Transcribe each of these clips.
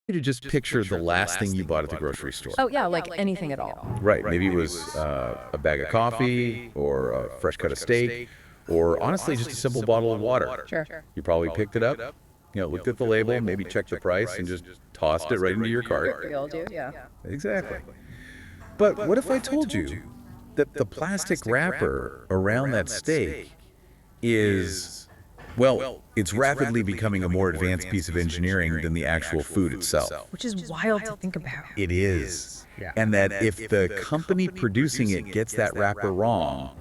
you to just picture the last thing you bought at the grocery store. Oh, yeah, like anything at all. Right, maybe it was a bag of coffee, or a fresh cut of steak, or honestly, just a simple bottle of water. Sure. You probably picked it up, looked at the label, maybe checked the price, and just tossed it right into your cart. We all do, yeah. Exactly. But what if I told you that the plastic wrapper around that steak is, well, it's rapidly becoming a more advanced piece of engineering than the actual food itself. Which is wild to think about. It is. And that if the company producing it gets that wrapper wrong,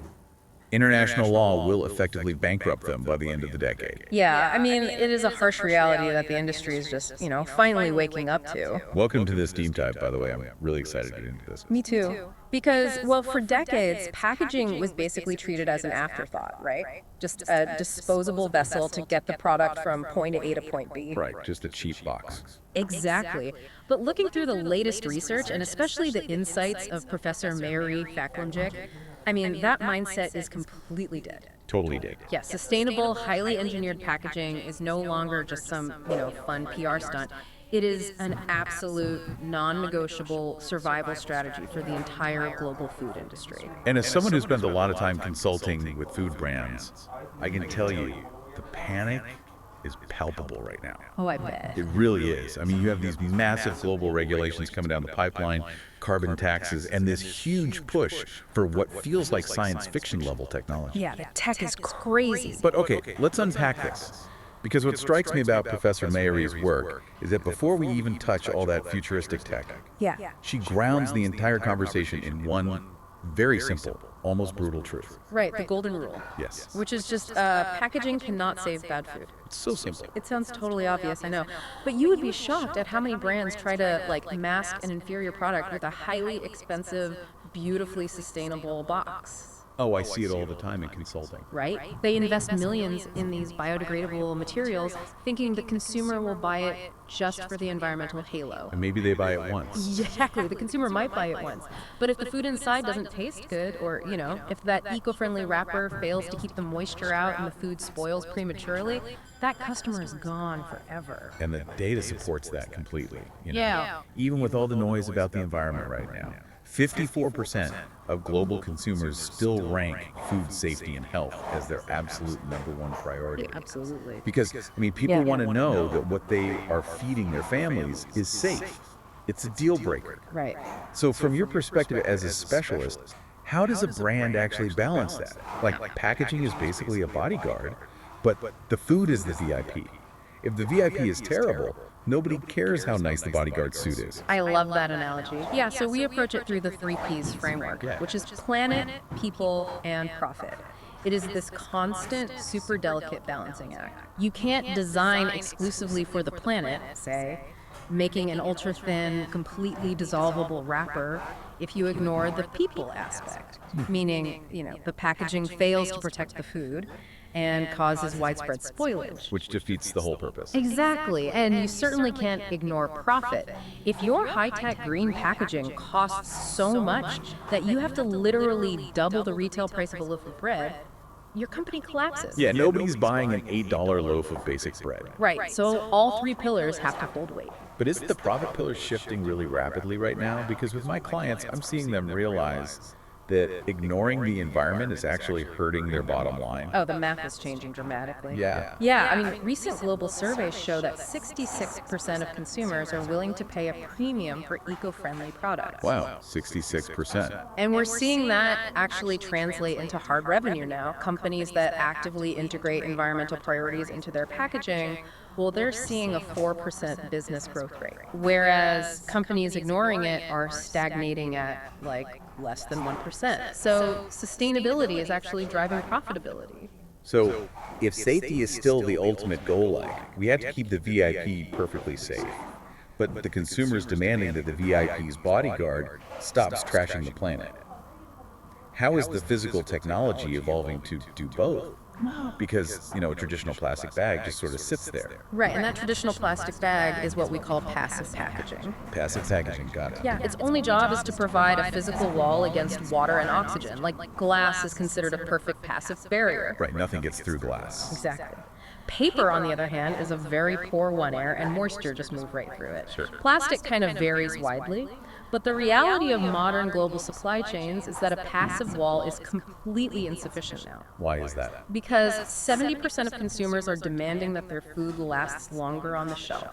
international law will effectively bankrupt them by the end of the decade. Yeah, I mean, it is a harsh reality that the industry is just, finally waking up to. Welcome to this Team Type, by the way. I'm really excited to get into this. Me too. Because, well, for decades, packaging was basically treated as an afterthought, right? Just a disposable vessel to get the product from point A to point B. Right, just a cheap box. Exactly. But looking through the latest research, and especially the insights of Professor Mary Faklanjic, I mean, that mindset is completely dead. Totally did. Yeah, sustainable, highly engineered packaging is no longer just some, fun PR stunt. It is an absolute, non-negotiable survival strategy for the entire global food industry. And as someone who spent a lot of time consulting with food brands, I can tell you, the panic is palpable right now. Oh, I bet. It really is. I mean, you have these massive global regulations coming down the pipeline, carbon taxes, and this huge push for what feels like science fiction level technology. Yeah, the tech is crazy. But okay, let's unpack this. Because what strikes me about Professor Mayery's work is that before we even touch all that futuristic tech, she grounds the entire conversation in one very simple, almost brutal truth. Right, the golden rule. Yes. Which is just packaging cannot save bad food. It's so simple. It sounds totally obvious, I know. But you would be shocked at how many brands try to mask an inferior product with a highly expensive, beautifully sustainable box. Oh, I see it all the time in consulting. Right? They invest millions in these biodegradable materials, thinking the consumer will buy it just for the environmental halo. And maybe they buy it once. Exactly. The consumer might buy it once. But if the food inside doesn't taste good, or, if that eco-friendly wrapper fails to keep the moisture out and the food spoils prematurely, that customer is gone forever. And the data supports that completely. Yeah. Even with all the noise about the environment right now, 54% of global consumers still rank food safety and health as their absolute #1 priority. Absolutely. Because, people want to know that what they are feeding their families is safe. It's a deal breaker. Right. So from your perspective as a specialist, how does a brand actually balance that? Like, packaging is basically a bodyguard, but the food is the VIP. If the VIP is terrible, nobody cares how nice the bodyguard suit is. I love that analogy. Yeah, so we approach it through the 3 Ps framework, which is planet, people, and profit. It is this constant, super delicate balancing act. You can't design exclusively for the planet, say, making an ultra-thin, completely dissolvable wrapper if you ignore the people aspect, meaning, the packaging fails to protect the food and causes widespread spoilage. Which defeats the whole purpose. Exactly, and you certainly can't ignore profit. If your high-tech green packaging costs so much that you have to literally double the retail price of a loaf of bread, your company collapses. Yeah, nobody's buying an $8 loaf of basic bread. Right, so all 3 pillars have to hold weight. But isn't the profit pillar shifting really rapidly right now? Because with my clients, I'm seeing them realize that ignoring the environment is actually hurting their bottom line. Oh, the math is changing dramatically. Yeah. Yeah, I mean, recent global surveys show that 66% of consumers are willing to pay a premium for eco-friendly products. Wow, 66%. And we're seeing that actually translate into hard revenue now. Companies that actively integrate environmental priorities into their packaging, well, they're seeing a 4% business growth rate, whereas companies ignoring it are stagnating at less than 1%. So sustainability is actually driving profitability. So if safety is still the ultimate goal, we have to keep the VIP perfectly safe. But the consumer's demanding that the VIP's bodyguard stops trashing the planet. How is the physical technology evolving to do both? Because, a traditional plastic bag just sort of sits there. Right, and that traditional plastic bag is what we call passive packaging. Passive packaging, got it. Yeah, its only job is to provide a physical wall against water and oxygen. Like glass is considered a perfect passive barrier. Right, nothing gets through glass. Exactly. Paper, on the other hand, is a very pore one air, and moisture just moves right through it. Sure. Plastic kind of varies widely, but the reality of modern global supply chains is that a passive wall is completely insufficient now. Why is that? Because 70% of consumers are demanding that their food lasts longer on the shelf,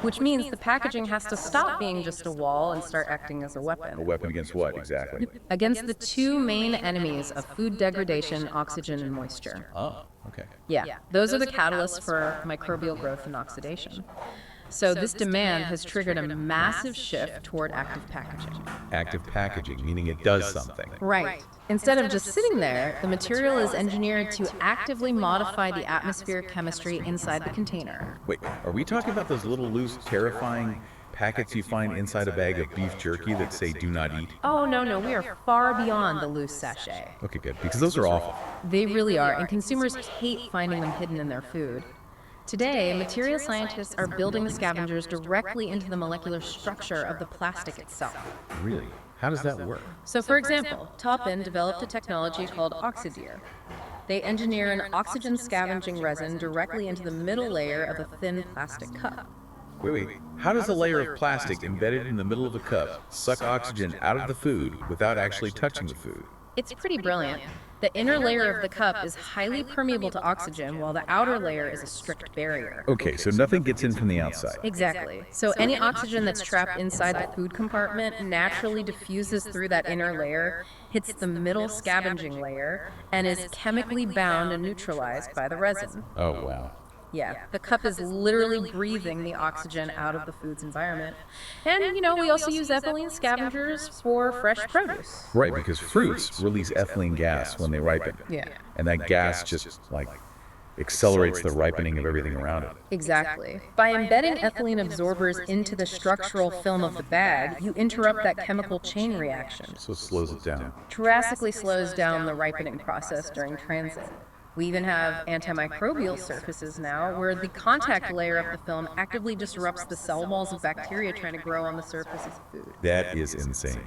which means the packaging has to stop being just a wall and start acting as a A weapon. weapon against what, exactly? Against the two main enemies of food degradation, oxygen and moisture. Oh, okay. Yeah, those are the catalysts for microbial growth and oxidation. So this demand has triggered a massive shift toward active packaging. Active packaging, meaning it does something. Right. Instead of just sitting there, the material is engineered to actively modify the atmospheric chemistry inside the container. Wait, are we talking about those little loose, terrifying packets you find inside a bag of beef jerky that say do not eat? Oh, no, we are far beyond the loose sachet. Okay, good, because those are awful. They really are, and consumers hate finding them hidden in their food. Today, material scientists are building the scavengers directly into the molecular structure of the plastic itself. Really? How does that work? So, for example, Toppin developed a technology called Oxideer. They engineer an oxygen scavenging resin directly into the middle layer of a thin plastic cup. Wait. How does a layer of plastic embedded in the middle of the cup suck oxygen out of the food without actually touching the food? It's pretty brilliant. The inner layer of the cup is highly permeable to oxygen, while the outer layer is a strict barrier. Okay, so nothing gets in from the outside. Exactly. So any oxygen that's trapped inside the food compartment naturally diffuses through that inner layer, hits the middle scavenging layer, and is chemically bound and neutralized by the resin. Oh, wow. Yeah, the cup is literally breathing the oxygen out of the food's environment. And, we also use ethylene scavengers for fresh produce. Right, because fruits release ethylene gas when they ripen. Yeah. And that gas just, accelerates the ripening of everything around it. Exactly. By embedding ethylene absorbers into the structural film of the bag, you interrupt that chemical chain reaction. So it slows it down. Drastically slows down the ripening process during transit. We even have antimicrobial surfaces now where the contact layer of the film actively disrupts the cell walls of bacteria trying to grow on the surface of food. That is insane.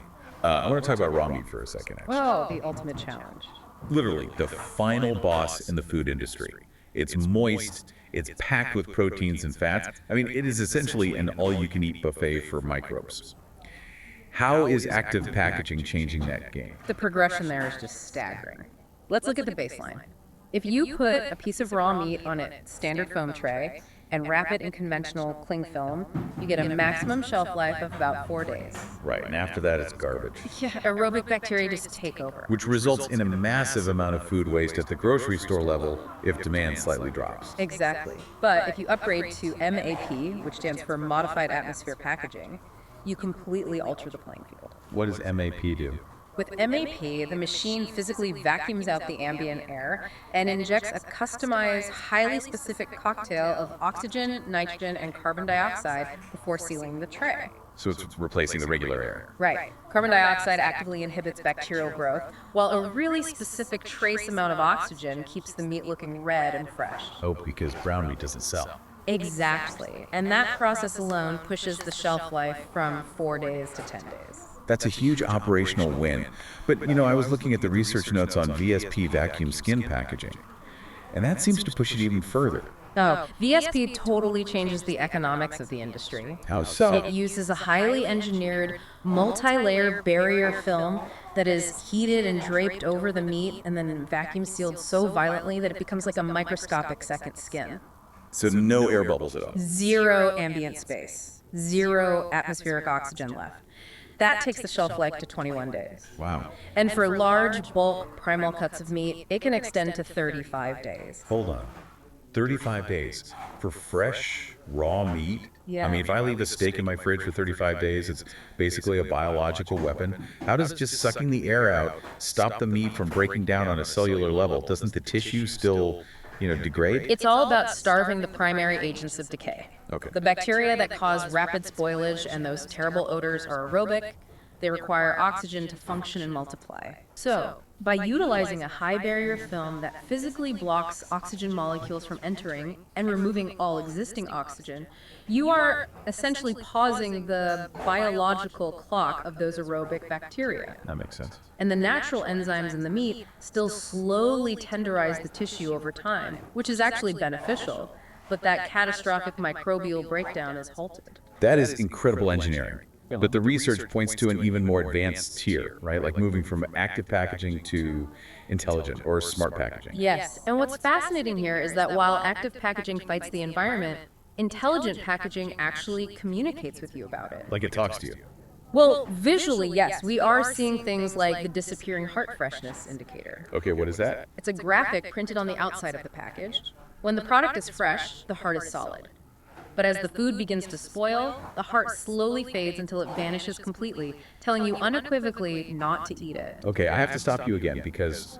I want to talk about raw meat for a second, actually. Oh, the ultimate challenge. Literally, the final boss in the food industry. It's moist, it's packed with proteins and fats. I mean, it is essentially an all-you-can-eat buffet for microbes. How is active packaging changing that game? The progression there is just staggering. Let's look at the baseline. If you put a piece of raw meat on a standard foam tray and wrap it in conventional cling film, you get a maximum shelf life of about 4 days. Right, and after that, it's garbage. Yeah, aerobic bacteria just take over. Which results in a massive amount of food waste at the grocery store level if demand slightly drops. Exactly. But if you upgrade to MAP, which stands for Modified Atmosphere Packaging, you completely alter the playing field. What does MAP do? With MAP, the machine physically vacuums out the ambient air and injects a customized, highly specific cocktail of oxygen, nitrogen, and carbon dioxide before sealing the tray. So it's replacing the regular air. Right. Carbon dioxide actively inhibits bacterial growth, while a really specific trace amount of oxygen keeps the meat looking red and fresh. Oh, because brown meat doesn't sell. Exactly. And that process alone pushes the shelf life from 4 days to 10 days. That's a huge operational win. But, I was looking at the research notes on VSP vacuum skin packaging, and that seems to push it even further. Oh, VSP totally changes the economics of the industry. How so? It uses a highly engineered, multi-layer barrier film that is heated and draped over the meat and then vacuum sealed so violently that it becomes like a microscopic second skin. So no air bubbles at all. Zero ambient space. Zero atmospheric oxygen left. That takes the shelf life to 21 days. Wow. And for large, bulk, primal cuts of meat, it can extend to 35 days. Hold on. 35 days for fresh, raw meat? Yeah. I mean, if I leave a steak in my fridge for 35 days, it's basically a biological weapon. How does just sucking the air out stop the meat from breaking down on a cellular level? Doesn't the tissue still, degrade? It's all about starving the primary agents of decay. Okay. The bacteria that cause rapid spoilage and those terrible odors are aerobic. They require oxygen to function and multiply. So, by utilizing a high barrier film that physically blocks oxygen molecules from entering and removing all existing oxygen, you are essentially pausing the biological clock of those aerobic bacteria. That makes sense. And the natural enzymes in the meat still slowly tenderize the tissue over time, which is actually beneficial, but that catastrophic microbial breakdown is halted. That is incredible engineering. But the research points to an even more advanced tier, right? Like moving from active packaging to intelligent or smart packaging. Yes, and what's fascinating here is that while active packaging fights the environment, intelligent packaging actually communicates with you about it. Like it talks to you. Well, visually, yes, we are seeing things like the disappearing heart freshness indicator. Okay, what is that? It's a graphic printed on the outside of the package. When the product is fresh, the heart is solid. But as the food begins to spoil, the heart slowly fades until it vanishes completely, telling you unequivocally not to eat it. Okay, I have to stop you again because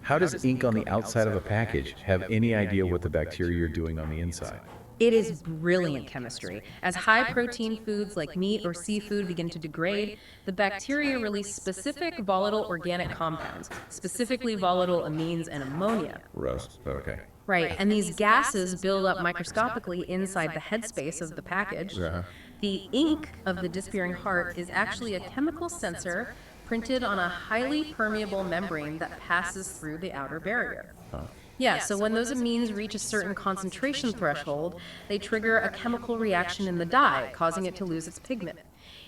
how does ink on the outside of a package have any idea what the bacteria are doing on the inside? It is brilliant chemistry. As high-protein foods like meat or seafood begin to degrade, the bacteria release specific volatile organic compounds, specifically volatile amines and ammonia. Rust. Okay. Right, and these gases build up microscopically inside the headspace of the package. The ink of the disappearing heart is actually a chemical sensor printed on a highly permeable membrane that passes through the outer barrier. Yeah, so when those amines reach a certain concentration threshold, they trigger a chemical reaction in the dye, causing it to lose its pigment.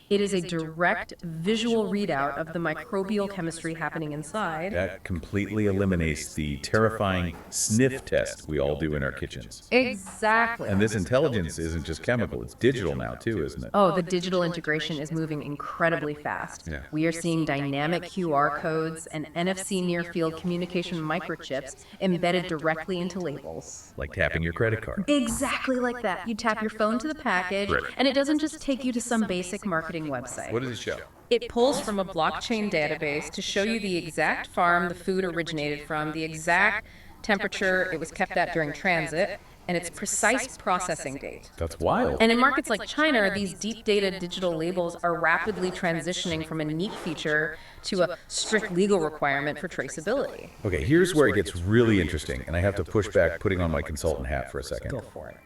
It is a direct visual readout of the microbial chemistry happening inside. That completely eliminates the terrifying sniff test we all do in our kitchens. Exactly. And this intelligence isn't just chemical, it's digital now too, isn't it? Oh, the digital integration is moving incredibly fast. Yeah. We are seeing dynamic QR codes and NFC near-field communication microchips embedded directly into labels. Like tapping your credit card. Exactly like that. You tap your phone to the package, and it doesn't just take you to some basic marketing website. What does it show? It pulls from a blockchain database to show you the exact farm the food originated from, the exact temperature it was kept at during transit, and its precise processing date. That's wild. And in markets like China, these deep data digital labels are rapidly transitioning from a neat feature to a strict legal requirement for traceability. Okay, here's where it gets really interesting, and I have to push back putting on my consultant hat for a second. Go for it.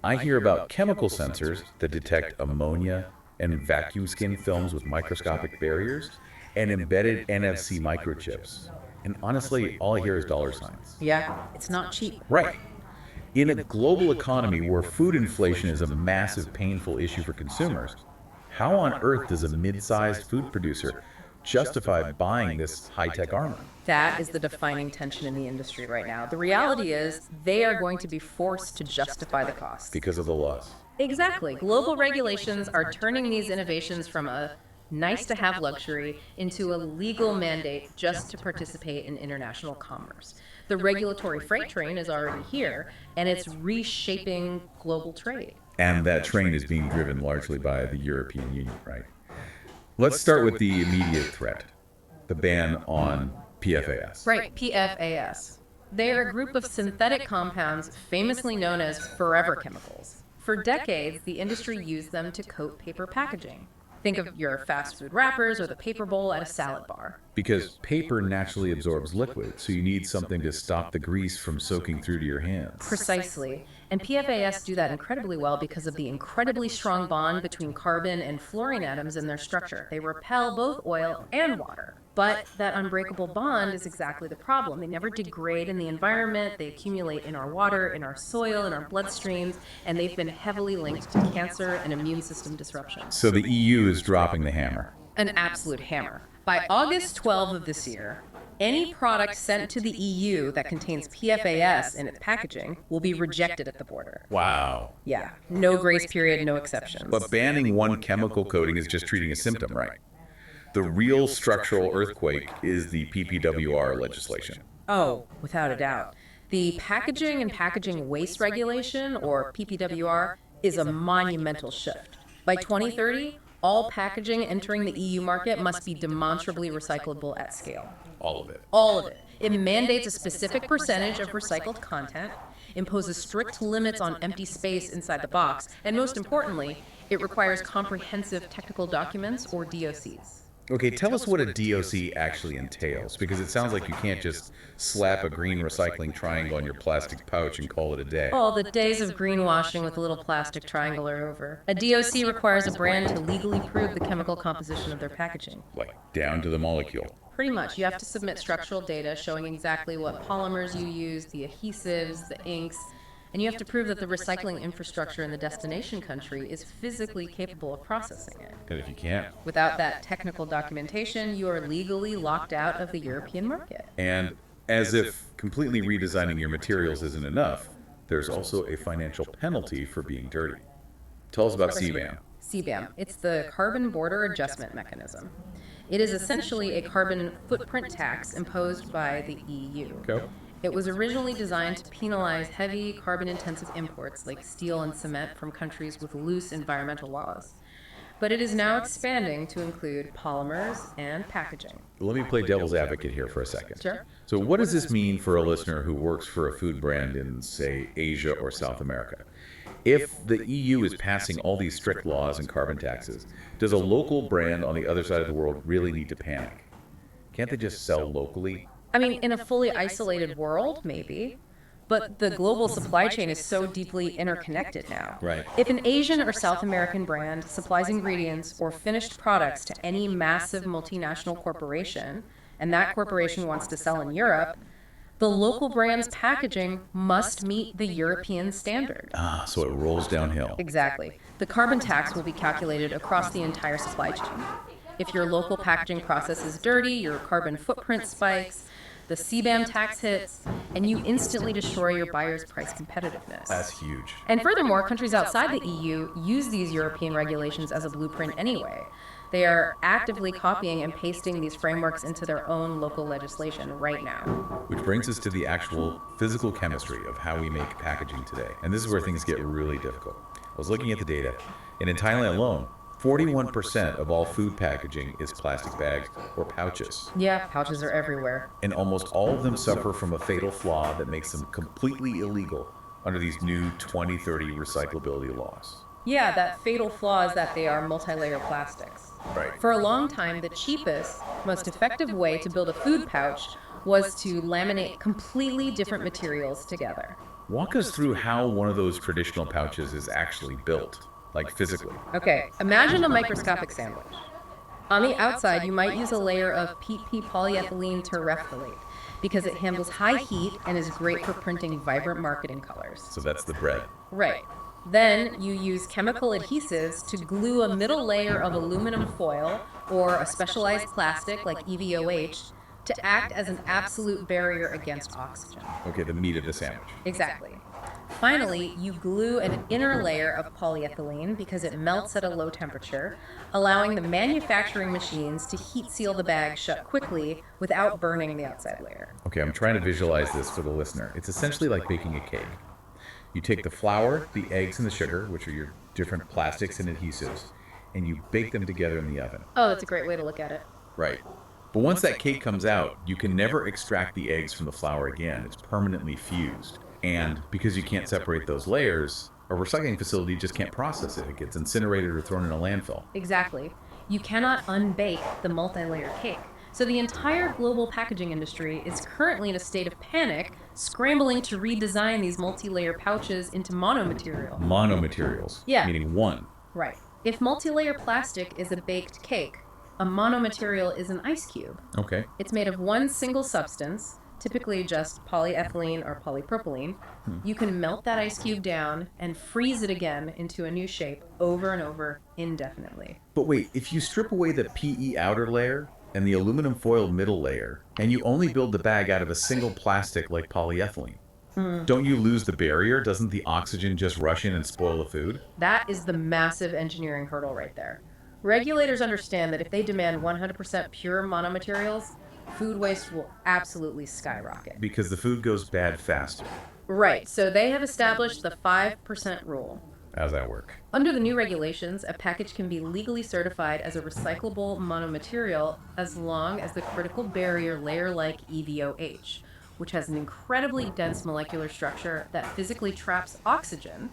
I hear about chemical sensors that detect ammonia and vacuum skin films with microscopic barriers and embedded NFC microchips. And honestly, all I hear is dollar signs. Yeah, it's not cheap. Right. In a global economy where food inflation is a massive, painful issue for consumers, how on earth does a mid-sized food producer justify buying this high-tech armor? That is the defining tension in the industry right now. The reality is they are going to be forced to justify the cost. Because of the laws. Exactly. Global regulations are turning these innovations from a nice-to-have luxury into a legal mandate just to participate in international commerce. The regulatory freight train is already here, and it's reshaping global trade. And that train is being driven largely by the European Union, right? Let's start with the immediate threat, the ban on PFAS. Right, PFAS. They are a group of synthetic compounds famously known as forever chemicals. For decades, the industry used them to coat paper packaging. Think of your fast food wrappers or the paper bowl at a salad bar. Because paper naturally absorbs liquid, so you need something to stop the grease from soaking through to your hands. Precisely. And PFAS do that incredibly well because of the incredibly strong bond between carbon and fluorine atoms in their structure. They repel both oil and water. But that unbreakable bond is exactly the problem. They never degrade in the environment. They accumulate in our water, in our soil, in our bloodstreams, and they've been heavily linked to cancer and immune system disruptions. So the EU is dropping the hammer. An absolute hammer. By August 12 of this year, any product sent to the EU that contains PFAS in its packaging will be rejected at the border. Wow. Yeah, no grace period, no exceptions. But banning one chemical coating is just treating a symptom, right? The real structural earthquake is the PPWR legislation. Oh, without a doubt. The Packaging and Packaging Waste Regulation, or PPWR, is a monumental shift. By 2030, all packaging entering the EU market must be demonstrably recyclable at scale. All of it. All of it. It mandates a specific percentage of recycled content, imposes strict limits on empty space inside the box, and most importantly, it requires comprehensive technical documents, or DOCs. Okay, tell us what a DOC actually entails, because it sounds like you can't just slap a green recycling triangle on your plastic pouch and call it a day. Oh, the days of greenwashing with a little plastic triangle are over. A DOC requires a brand to legally prove the chemical composition of their packaging. Like, down to the molecule. Pretty much, you have to submit structural data showing exactly what polymers you use, the adhesives, the inks, and you have to prove that the recycling infrastructure in the destination country is physically capable of processing it. And if you can't? Without that technical documentation, you are legally locked out of the European market. And as if completely redesigning your materials isn't enough, there's also a financial penalty for being dirty. Tell us about CBAM. CBAM. It's the Carbon Border Adjustment Mechanism. It is essentially a carbon footprint tax imposed by the EU. Okay. It was originally designed to penalize heavy carbon-intensive imports like steel and cement from countries with loose environmental laws. But it is now expanding to include polymers and packaging. Let me play devil's advocate here for a second. Sure. So what does this mean for a listener who works for a food brand in, say, Asia or South America? If the EU is passing all these strict laws and carbon taxes, does a local brand on the other side of the world really need to panic? Can't they just sell locally? I mean, in a fully isolated world, maybe. But the global supply chain is so deeply interconnected now. Right. If an Asian or South American brand supplies ingredients or finished products to any massive multinational corporation, and that corporation wants to sell in Europe, the local brand's packaging must meet the European standard. Ah, so it rolls downhill. Exactly. The carbon tax will be calculated across the entire supply chain. If your local packaging process is dirty, your carbon footprint spikes, the CBAM tax hits, and you instantly destroy your buyer's price competitiveness. That's huge. And furthermore, countries outside the EU use these European regulations as a blueprint anyway. They are actively copying and pasting these frameworks into their own local legislation right now. Which brings us to the actual physical chemistry of how we make packaging today. And this is where things get really difficult. I was looking at the data, and in Thailand alone, 41% of all food packaging is plastic bags or pouches. Yeah, pouches are everywhere. And almost all of them suffer from a fatal flaw that makes them completely illegal under these new 2030 recyclability laws. Yeah, that fatal flaw is that they are multi-layer plastics. Right. For a long time, the cheapest, most effective way to build a food pouch was to laminate completely different materials together. Walk us through how one of those traditional pouches is actually built, like physically. Okay, imagine a microscopic sandwich. On the outside, you might use a layer of PP polyethylene terephthalate because it handles high heat and is great for printing vibrant marketing colors. So that's the bread. Right. Then you use chemical adhesives to glue a middle layer of aluminum foil or a specialized plastic like EVOH to act as an absolute barrier against oxygen. Okay, the meat of the sandwich. Exactly. Finally, you glue an inner layer of polyethylene because it melts at a low temperature, allowing the manufacturing machines to heat seal the bag shut quickly without burning the outside layer. Okay, I'm trying to visualize this for the listener. It's essentially like baking a cake. You take the flour, the eggs, and the sugar, which are your different plastics and adhesives, and you bake them together in the oven. Oh, that's a great way to look at it. Right. But once that cake comes out, you can never extract the eggs from the flour again. It's permanently fused. And because you can't separate those layers, a recycling facility just can't process it. It gets incinerated or thrown in a landfill. Exactly. You cannot unbake the multi-layer cake. So the entire global packaging industry is currently in a state of panic, scrambling to redesign these multi-layer pouches into monomaterial. Monomaterials. Yeah. Meaning one. Right. If multi-layer plastic is a baked cake, a monomaterial is an ice cube. Okay. It's made of one single substance, typically just polyethylene or polypropylene. You can melt that ice cube down and freeze it again into a new shape over and over indefinitely. But wait, if you strip away the PE outer layer and the aluminum foil middle layer, and you only build the bag out of a single plastic like polyethylene, don't you lose the barrier? Doesn't the oxygen just rush in and spoil the food? That is the massive engineering hurdle right there. Regulators understand that if they demand 100% pure monomaterials, food waste will absolutely skyrocket. Because the food goes bad faster. Right, so they have established the 5% rule. How's that work? Under the new regulations, a package can be legally certified as a recyclable monomaterial as long as the critical barrier layer like EVOH, which has an incredibly dense molecular structure that physically traps oxygen,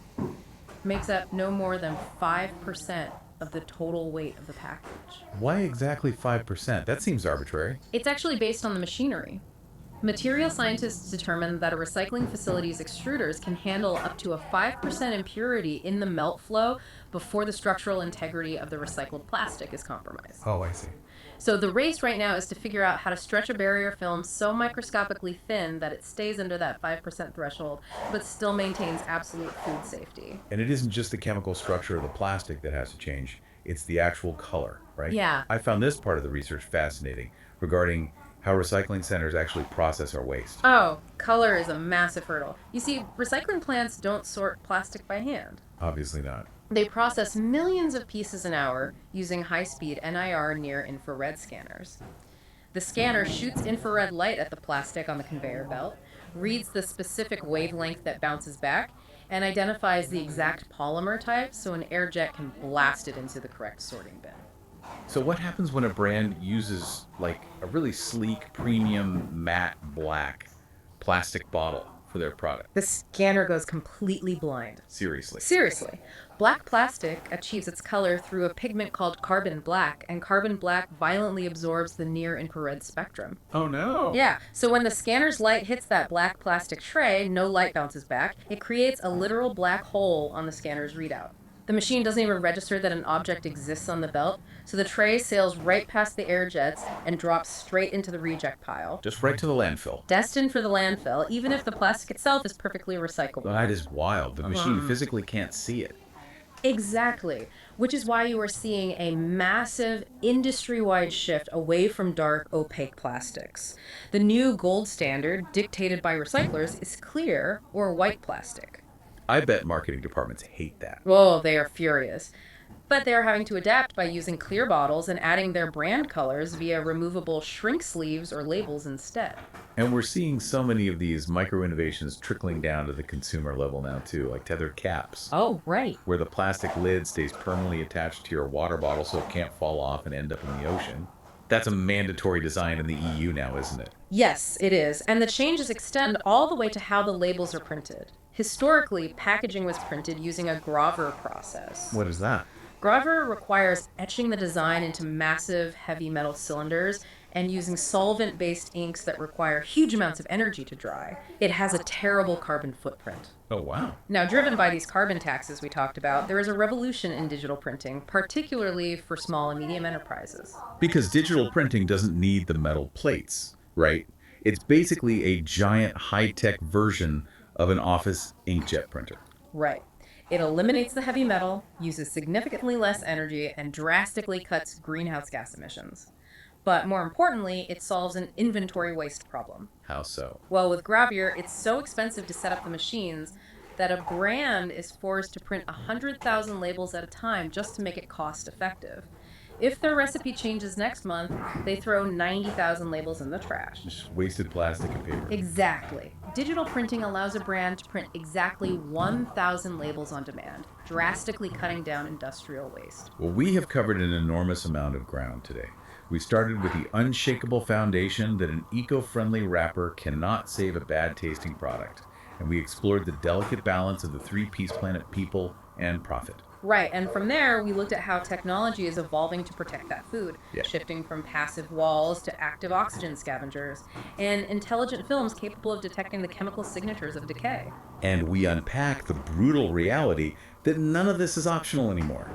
makes up no more than 5% of the total weight of the package. Why exactly 5%? That seems arbitrary. It's actually based on the machinery. Material scientists determined that a recycling facility's extruders can handle up to a 5% impurity in the melt flow before the structural integrity of the recycled plastic is compromised. Oh, I see. So the race right now is to figure out how to stretch a barrier film so microscopically thin that it stays under that 5% threshold, but still maintains absolute food safety. And it isn't just the chemical structure of the plastic that has to change, it's the actual color, right? Yeah. I found this part of the research fascinating regarding how recycling centers actually process our waste. Oh, color is a massive hurdle. You see, recycling plants don't sort plastic by hand. Obviously not. They process millions of pieces an hour using high-speed NIR near-infrared scanners. The scanner shoots infrared light at the plastic on the conveyor belt, reads the specific wavelength that bounces back, and identifies the exact polymer type so an air jet can blast it into the correct sorting bin. So what happens when a brand uses like a really sleek, premium, matte black plastic bottle for their product? The scanner goes completely blind. Seriously. Seriously. Black plastic achieves its color through a pigment called carbon black, and carbon black violently absorbs the near-infrared spectrum. Oh no. Yeah, so when the scanner's light hits that black plastic tray, no light bounces back. It creates a literal black hole on the scanner's readout. The machine doesn't even register that an object exists on the belt, so the tray sails right past the air jets and drops straight into the reject pile. Just right to the landfill. Destined for the landfill, even if the plastic itself is perfectly recyclable. That is wild. The machine physically can't see it. Exactly, which is why you are seeing a massive industry-wide shift away from dark, opaque plastics. The new gold standard, dictated by recyclers, is clear or white plastic. I bet marketing departments hate that. Oh, they are furious. But they are having to adapt by using clear bottles and adding their brand colors via removable shrink sleeves or labels instead. And we're seeing so many of these micro-innovations trickling down to the consumer level now too, like tethered caps. Oh, right. Where the plastic lid stays permanently attached to your water bottle so it can't fall off and end up in the ocean. That's a mandatory design in the EU now, isn't it? Yes, it is. And the changes extend all the way to how the labels are printed. Historically, packaging was printed using a Gravure process. What is that? Gravure requires etching the design into massive, heavy metal cylinders and using solvent-based inks that require huge amounts of energy to dry. It has a terrible carbon footprint. Oh, wow. Now, driven by these carbon taxes we talked about, there is a revolution in digital printing, particularly for small and medium enterprises. Because digital printing doesn't need the metal plates, right? It's basically a giant high-tech version of an office inkjet printer. Right. It eliminates the heavy metal, uses significantly less energy, and drastically cuts greenhouse gas emissions. But more importantly, it solves an inventory waste problem. How so? Well, with Gravure, it's so expensive to set up the machines that a brand is forced to print 100,000 labels at a time just to make it cost effective. If their recipe changes next month, they throw 90,000 labels in the trash. Just wasted plastic and paper. Exactly. Digital printing allows a brand to print exactly 1,000 labels on demand, drastically cutting down industrial waste. Well, we have covered an enormous amount of ground today. We started with the unshakable foundation that an eco-friendly wrapper cannot save a bad-tasting product. And we explored the delicate balance of the three-piece planet, people, and profit. Right, and from there, we looked at how technology is evolving to protect that food, shifting from passive walls to active oxygen scavengers, and intelligent films capable of detecting the chemical signatures of decay. And we unpack the brutal reality that none of this is optional anymore.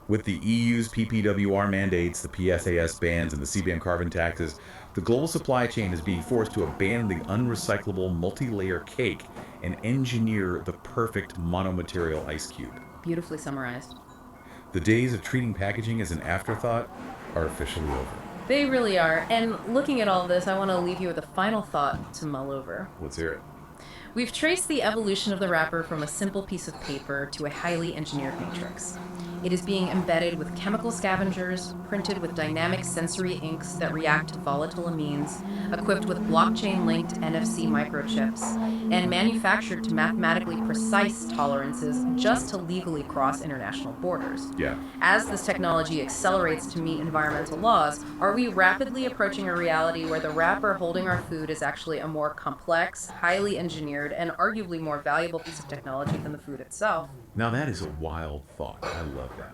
With the EU's PPWR mandates, the PFAS bans, and the CBAM carbon taxes, the global supply chain is being forced to abandon the unrecyclable multi-layer cake and engineer the perfect monomaterial ice cube. Beautifully summarized. The days of treating packaging as an afterthought are officially over. They really are. And looking at all this, I want to leave you with a final thought to mull over. Let's hear it. We've traced the evolution of the wrapper from a simple piece of paper to a highly engineered matrix. It is being embedded with chemical scavengers, printed with dynamic sensory inks that react to volatile amines, equipped with blockchain-linked NFC microchips, and manufactured to mathematically precise tolerances just to legally cross international borders. Yeah. As this technology accelerates to meet environmental laws, are we rapidly approaching a reality where the wrapper holding our food is actually a more complex, highly engineered, and arguably more valuable piece of technology than the food itself? Now that is a wild thought. I love that.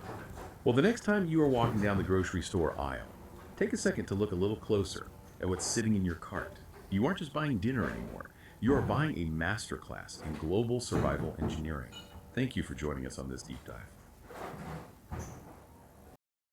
Well, the next time you are walking down the grocery store aisle, take a second to look a little closer at what's sitting in your cart. You aren't just buying dinner anymore. You are buying a masterclass in global survival engineering. Thank you for joining us on this deep dive.